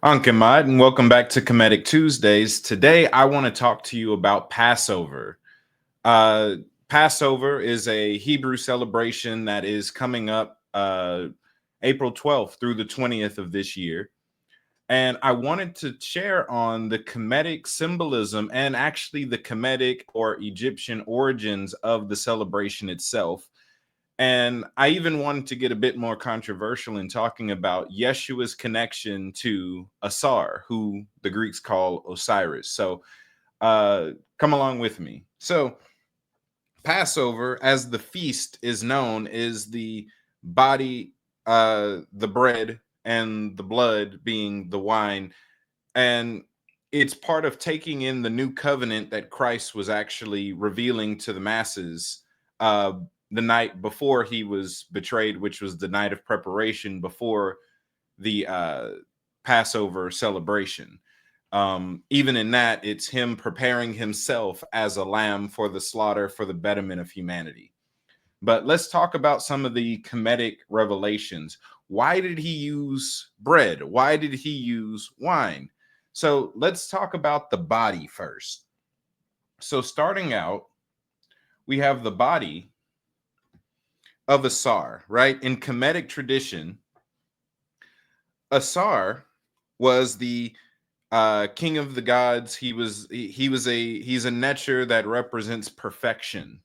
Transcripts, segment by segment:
I'm Kemetic, and welcome back to Kemetic Tuesdays. Today, I want to talk to you about Passover. Uh, Passover is a Hebrew celebration that is coming up April 12th through the 20th of this year. And I wanted to share on the Kemetic symbolism and actually the Kemetic or Egyptian origins of the celebration itself. And I even wanted to get a bit more controversial in talking about Yeshua's connection to Ausar, who the Greeks call Osiris. So come along with me. So Passover, as the feast is known, is the body, the bread, and the blood being the wine. And it's part of taking in the new covenant that Christ was actually revealing to the masses uh, the night before he was betrayed, which was the night of preparation before the Passover celebration. Even in that, it's him preparing himself as a lamb for the slaughter for the betterment of humanity. But let's talk about some of the Kemetic revelations. Why did he use bread? Why did he use wine? So let's talk about the body first. So starting out, we have the body of Asar, right? In Kemetic tradition, Asar was the king of the gods. He's a nature that represents perfection,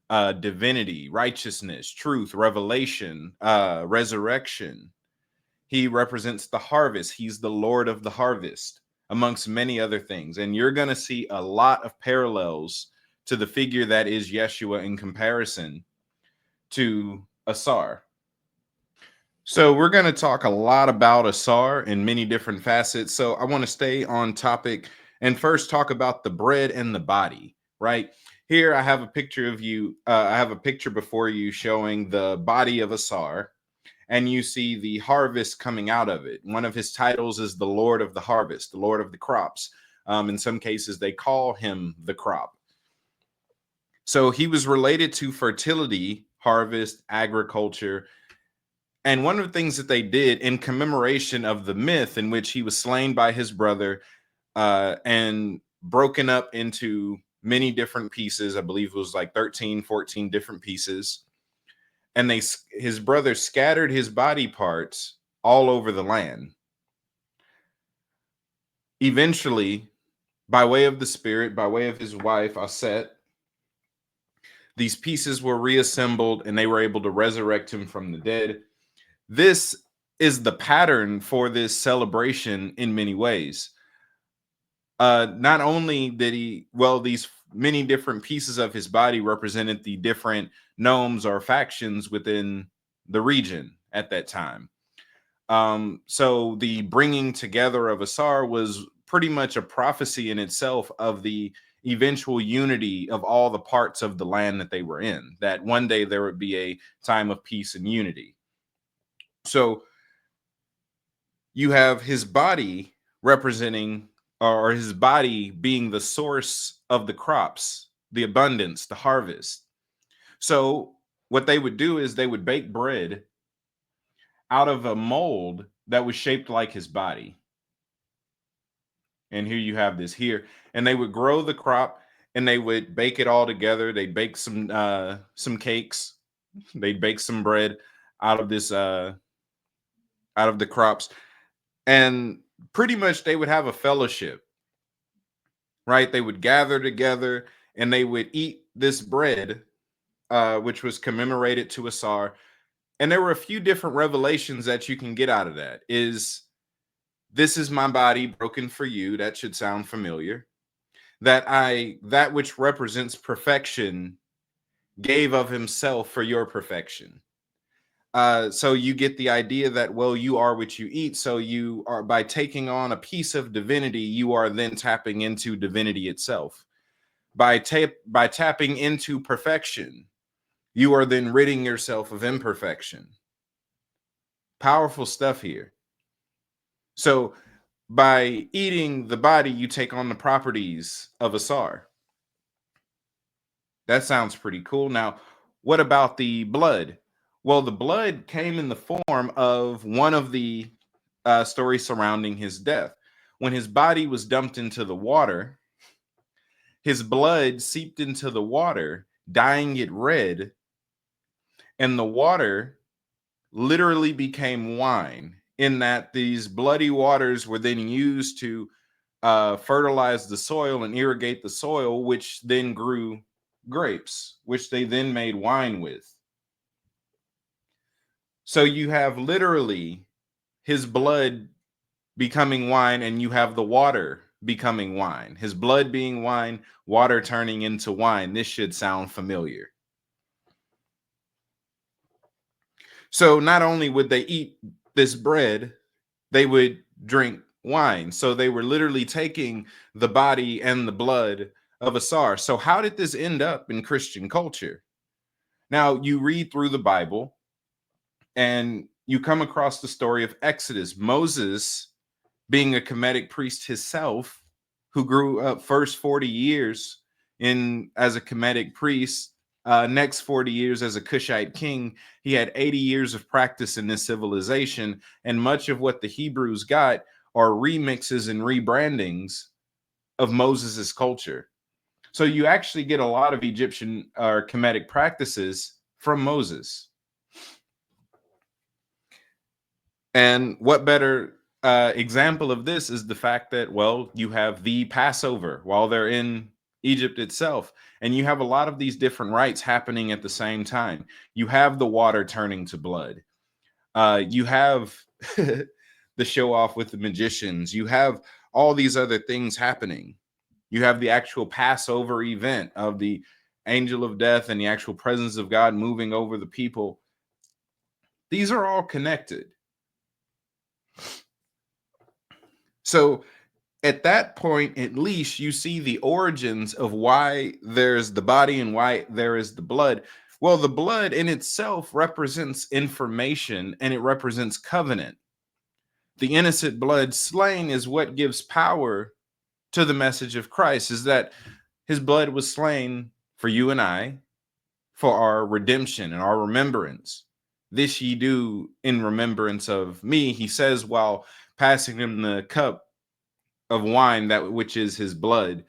divinity, righteousness, truth, revelation, resurrection. He represents the harvest. He's the Lord of the harvest, amongst many other things. And you're going to see a lot of parallels to the figure that is Yeshua in comparison to Asar. So we're going to talk a lot about Asar in many different facets. So I want to stay on topic and first talk about the bread and the body, right? Here I have a picture of you. I have a picture before you showing the body of Asar, and you see the harvest coming out of it. One of his titles is the Lord of the Harvest, the Lord of the Crops. In some cases, they call him the crop. So he was related to fertility, harvest, agriculture. And one of the things that they did in commemoration of the myth in which he was slain by his brother and broken up into many different pieces, I believe it was like 13, 14 different pieces. And his brother scattered his body parts all over the land. Eventually, by way of the spirit, by way of his wife, Aset, these pieces were reassembled and they were able to resurrect him from the dead. This is the pattern for this celebration in many ways. Not only did these many different pieces of his body represented the different nomes or factions within the region at that time. So the bringing together of Asar was pretty much a prophecy in itself of the eventual unity of all the parts of the land that they were in, that one day there would be a time of peace and unity. So you have his body representing, or his body being the source of the crops, the abundance, the harvest. So what they would do is they would bake bread out of a mold that was shaped like his body. And here you have this here. And they would grow the crop and they would bake it all together. They'd bake some cakes. They'd bake some bread out of this out of the crops. And pretty much they would have a fellowship, right? They would gather together and they would eat this bread, which was commemorated to Asar. And there were a few different revelations that you can get out of that. This is my body broken for you. That should sound familiar. That which represents perfection gave of himself for your perfection. So you get the idea that, well, you are what you eat. So you are, by taking on a piece of divinity, you are then tapping into divinity itself. By tapping into perfection, you are then ridding yourself of imperfection. Powerful stuff here. So by eating the body, you take on the properties of Asar. That sounds pretty cool. Now, what about the blood? Well, the blood came in the form of one of the story surrounding his death. When his body was dumped into the water, his blood seeped into the water, dyeing it red, and the water literally became wine, in that these bloody waters were then used to fertilize the soil and irrigate the soil, which then grew grapes, which they then made wine with. So you have literally his blood becoming wine, and you have the water becoming wine. His blood being wine, water turning into wine. This should sound familiar. So not only would they eat this bread, they would drink wine. So they were literally taking the body and the blood of Ausar. So how did this end up in Christian culture? Now, you read through the Bible and you come across the story of Exodus. Moses, being a Kemetic priest himself, who grew up first 40 years as a Kemetic priest, next 40 years as a Cushite king. He had 80 years of practice in this civilization, and much of what the Hebrews got are remixes and rebrandings of Moses's culture. So you actually get a lot of Egyptian or Kemetic practices from Moses. And what better example of this is the fact that, well, you have the Passover while they're in Egypt itself, and you have a lot of these different rites happening at the same time. You have the water turning to blood. You have the show off with the magicians. You have all these other things happening. You have the actual Passover event of the angel of death and the actual presence of God moving over the people. These are all connected. So at that point, at least, you see the origins of why there's the body and why there is the blood. Well, the blood in itself represents information, and it represents covenant. The innocent blood slain is what gives power to the message of Christ, is that his blood was slain for you and I, for our redemption and our remembrance. This ye do in remembrance of me, he says, while passing him the cup of wine, that which is his blood,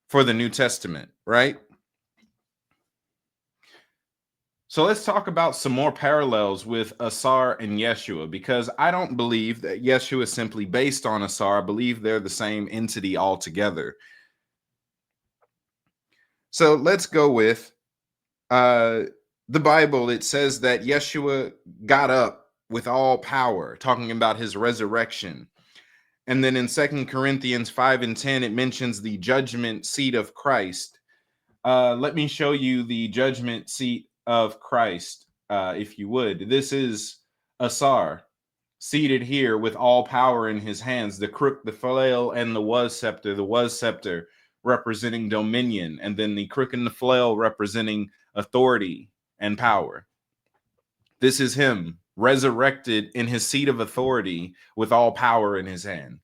for the New Testament, right? So let's talk about some more parallels with Ausar and Yeshua, because I don't believe that Yeshua is simply based on Ausar. I believe they're the same entity altogether. So let's go with the Bible. It says that Yeshua got up with all power, talking about his resurrection. And then in 2 Corinthians 5 and 10, it mentions the judgment seat of Christ. Let me show you the judgment seat of Christ, if you would. This is Ausar, seated here with all power in his hands, the crook, the flail, and the was scepter representing dominion, and then the crook and the flail representing authority and power. This is him resurrected in his seat of authority with all power in his hand.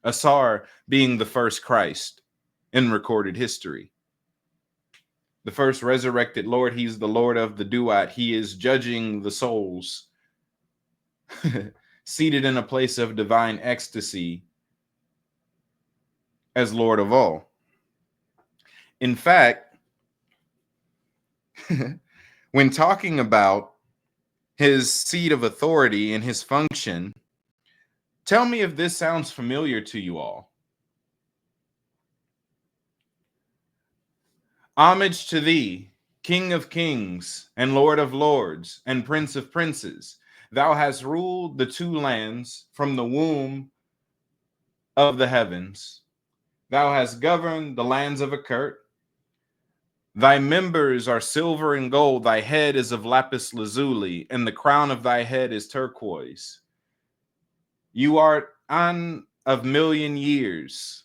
Ausar being the first Christ in recorded history. The first resurrected Lord. He's the Lord of the duat. He is judging the souls, seated in a place of divine ecstasy as Lord of all. In fact, when talking about his seat of authority and his function, tell me if this sounds familiar to you all. Homage to thee, King of kings and Lord of lords and Prince of princes. Thou hast ruled the two lands from the womb of the heavens. Thou hast governed the lands of Akert. Thy members are silver and gold. Thy head is of lapis lazuli, and the crown of thy head is turquoise. You art on of million years.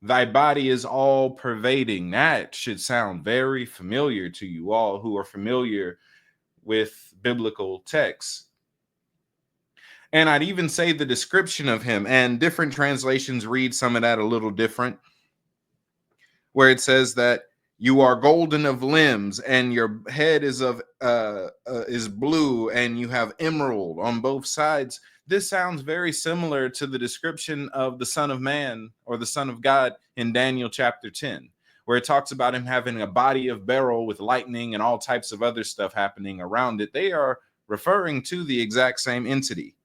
Thy body is all pervading. That should sound very familiar to you all who are familiar with biblical texts. And I'd even say the description of him, and different translations read some of that a little different, where it says that You are golden of limbs, and your head is blue, and you have emerald on both sides. This sounds very similar to the description of the Son of Man or the Son of God in Daniel chapter 10, where it talks about him having a body of beryl with lightning and all types of other stuff happening around it. They are referring to the exact same entity.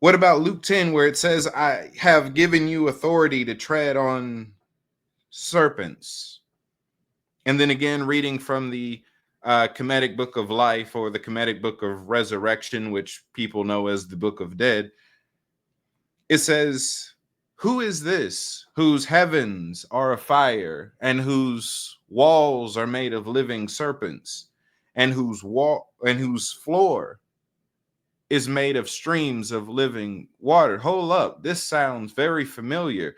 What about Luke 10, where it says, I have given you authority to tread on serpents? And then again, reading from the Kemetic Book of Life, or the Kemetic Book of Resurrection, which people know as the Book of Dead, it says, who is this whose heavens are a fire, and whose walls are made of living serpents, and whose floor is made of streams of living water? Hold up, this sounds very familiar.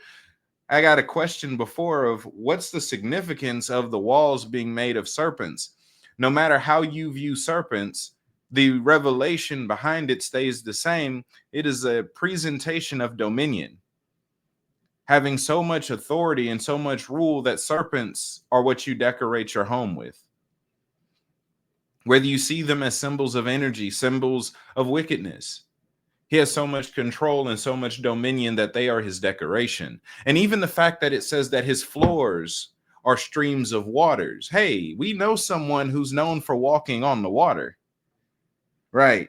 I got a question before of what's the significance of the walls being made of serpents? No matter how you view serpents, the revelation behind it stays the same. It is a presentation of dominion, having so much authority and so much rule that serpents are what you decorate your home with. Whether you see them as symbols of energy, symbols of wickedness, he has so much control and so much dominion that they are his decoration. And even the fact that it says that his floors are streams of waters. Hey, we know someone who's known for walking on the water. Right.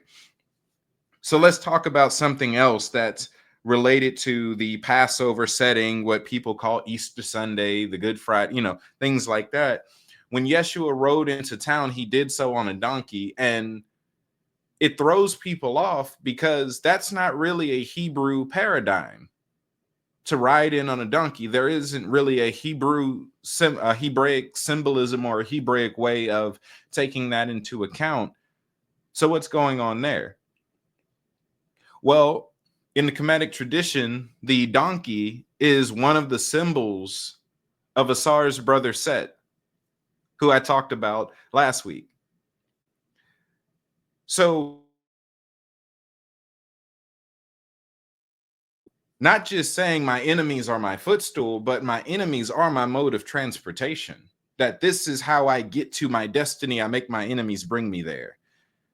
So let's talk about something else that's related to the Passover setting, what people call Easter Sunday, the Good Friday, things like that. When Yeshua rode into town, he did so on a donkey, and it throws people off because that's not really a Hebrew paradigm to ride in on a donkey. There isn't really a Hebraic symbolism or a Hebraic way of taking that into account. So what's going on there? Well, in the Kemetic tradition, the donkey is one of the symbols of Ausar's brother Set, who I talked about last week. So not just saying my enemies are my footstool, but my enemies are my mode of transportation. That this is how I get to my destiny. I make my enemies bring me there.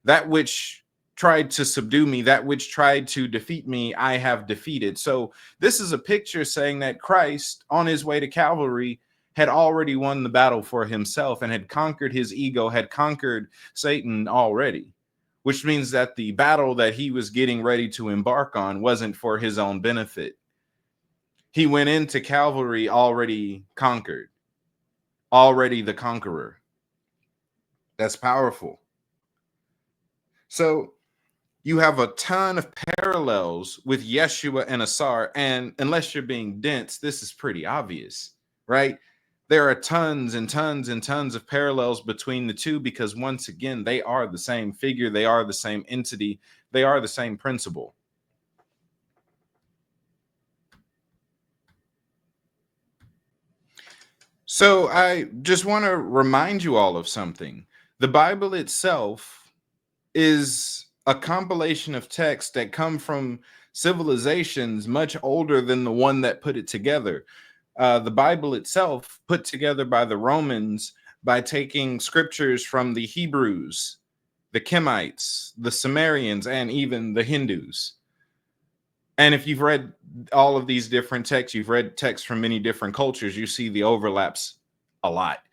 That which tried to subdue me, that which tried to defeat me, I have defeated. So this is a picture saying that Christ, on his way to Calvary, had already won the battle for himself and had conquered his ego, had conquered Satan already, which means that the battle that he was getting ready to embark on wasn't for his own benefit. He went into Calvary already conquered, already the conqueror. That's powerful. So you have a ton of parallels with Yeshua and Ausar, and unless you're being dense, this is pretty obvious, right? There are tons and tons and tons of parallels between the two because, once again, they are the same figure, they are the same entity, they are the same principle. So I just want to remind you all of something. The Bible itself is a compilation of texts that come from civilizations much older than the one that put it together. The Bible itself, put together by the Romans by taking scriptures from the Hebrews, the Kemites, the Sumerians, and even the Hindus. And if you've read all of these different texts, you've read texts from many different cultures, you see the overlaps a lot.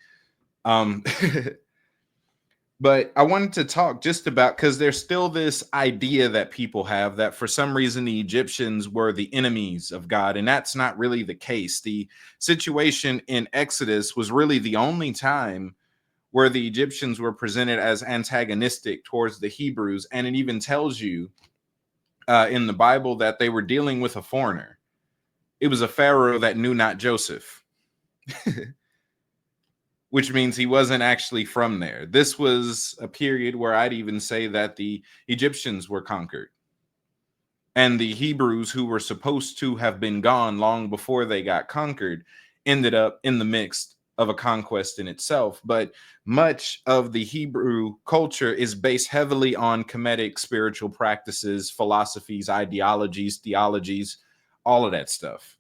But I wanted to talk just about, because there's still this idea that people have that for some reason the Egyptians were the enemies of God, and that's not really the case. The situation in Exodus was really the only time where the Egyptians were presented as antagonistic towards the Hebrews, and it even tells you in the Bible that they were dealing with a foreigner. It was a Pharaoh that knew not Joseph. Which means he wasn't actually from there. This was a period where I'd even say that the Egyptians were conquered. And the Hebrews, who were supposed to have been gone long before they got conquered, ended up in the midst of a conquest in itself. But much of the Hebrew culture is based heavily on Kemetic spiritual practices, philosophies, ideologies, theologies, all of that stuff.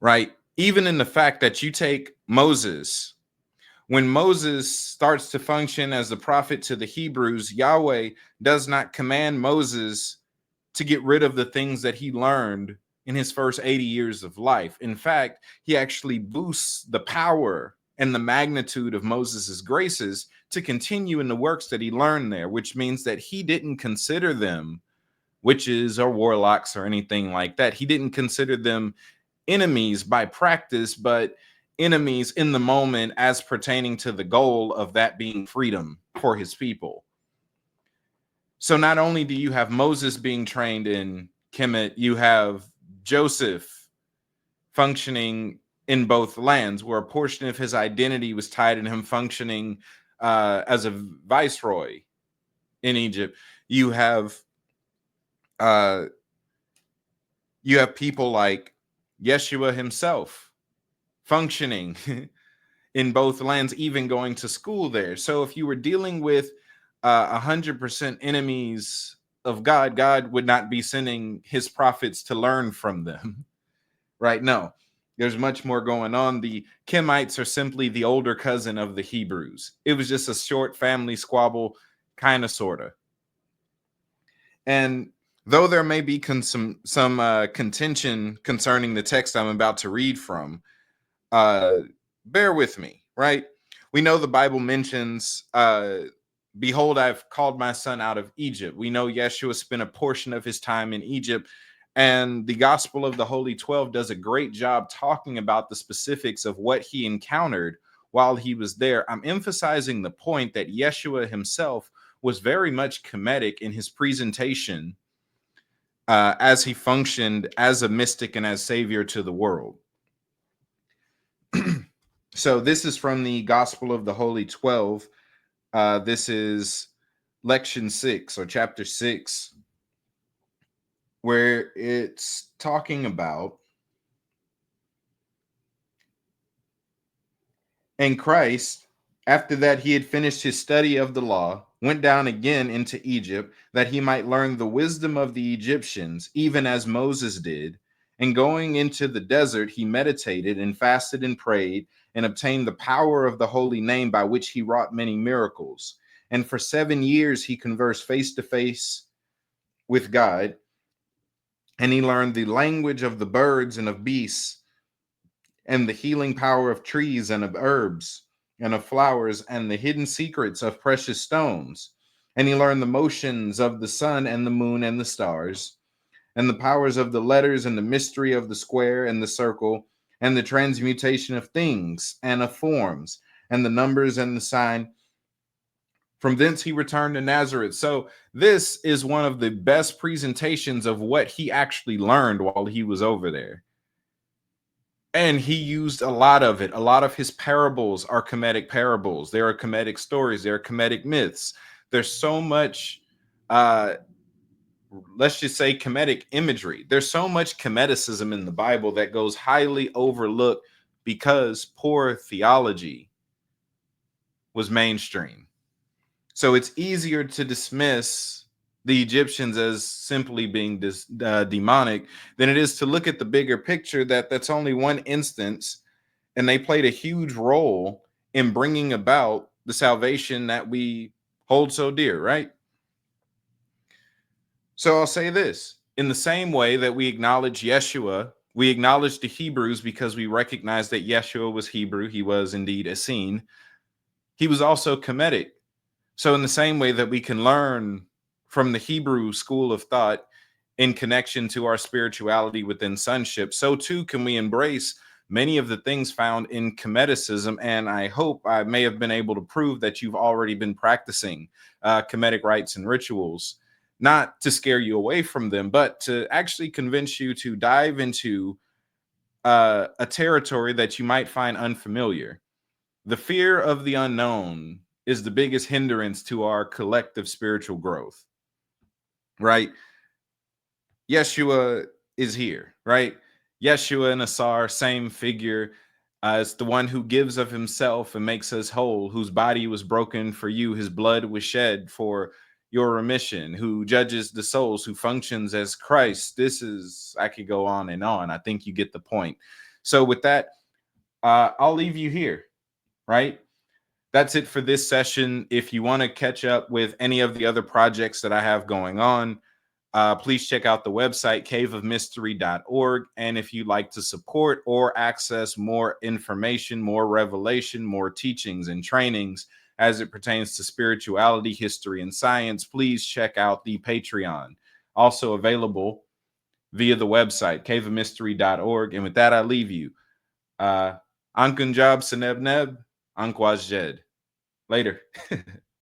Right? Even in the fact that you take Moses, when Moses starts to function as the prophet to the Hebrews, Yahweh does not command Moses to get rid of the things that he learned in his first 80 years of life. In fact, he actually boosts the power and the magnitude of Moses's graces to continue in the works that he learned there, which means that he didn't consider them witches or warlocks or anything like that. He didn't consider them enemies by practice, but enemies in the moment as pertaining to the goal of that being freedom for his people. So not only do you have Moses being trained in Kemet, you have Joseph functioning in both lands, where a portion of his identity was tied in him functioning as a viceroy in Egypt. You have people like Yeshua himself functioning in both lands, even going to school there. So if you were dealing with 100% enemies of God, God would not be sending his prophets to learn from them, right? No, there's much more going on. The Kemites are simply the older cousin of the Hebrews. It was just a short family squabble, kind of, sort of. And though there may be some contention concerning the text I'm about to read from, bear with me, right? We know the Bible mentions, behold, I've called my son out of Egypt. We know Yeshua spent a portion of his time in Egypt, and the Gospel of the Holy 12 does a great job talking about the specifics of what he encountered while he was there. I'm emphasizing the point that Yeshua himself was very much Kemetic in his presentation as he functioned as a mystic and as savior to the world. So this is from the Gospel of the Holy 12. This is lection 6 or chapter 6, where it's talking about, and Christ, after that he had finished his study of the law, went down again into Egypt, that he might learn the wisdom of the Egyptians, even as Moses did. And going into the desert, he meditated and fasted and prayed and obtained the power of the holy name, by which he wrought many miracles. And for 7 years he conversed face to face with God, and he learned the language of the birds and of beasts, and the healing power of trees and of herbs and of flowers, and the hidden secrets of precious stones. And he learned the motions of the sun and the moon and the stars, and the powers of the letters, and the mystery of the square and the circle, and the transmutation of things and of forms, and the numbers and the sign. From thence he returned to Nazareth. So this is one of the best presentations of what he actually learned while he was over there. And he used a lot of it. A lot of his parables are Kemetic parables. There are Kemetic stories. There are Kemetic myths. There's so much, let's just say, Kemetic imagery. There's so much Kemeticism in the Bible that goes highly overlooked because poor theology was mainstream. So it's easier to dismiss the Egyptians as simply being demonic than it is to look at the bigger picture, that's only one instance, and they played a huge role in bringing about the salvation that we hold so dear, right? So I'll say this: in the same way that we acknowledge Yeshua, we acknowledge the Hebrews because we recognize that Yeshua was Hebrew. He was indeed Essene. He was also Kemetic. So in the same way that we can learn from the Hebrew school of thought in connection to our spirituality within sonship, so too can we embrace many of the things found in Kemeticism. And I hope I may have been able to prove that you've already been practicing Kemetic rites and rituals, not to scare you away from them, but to actually convince you to dive into a territory that you might find unfamiliar. The fear of the unknown is the biggest hindrance to our collective spiritual growth, right? Yeshua is here, right? Yeshua and Ausar, same figure. It's the one who gives of himself and makes us whole, whose body was broken for you, his blood was shed for your remission, who judges the souls, who functions as Christ. This is, I could go on and on. I think you get the point. So with that, I'll leave you here, right? That's it for this session. If you want to catch up with any of the other projects that I have going on, please check out the website, caveofmystery.org. And if you'd like to support or access more information, more revelation, more teachings and trainings as it pertains to spirituality, history, and science, please check out the Patreon, also available via the website, caveofmystery.org. And with that, I leave you. Ankunjab Seneb Neb, Ankwaj Jed. Later.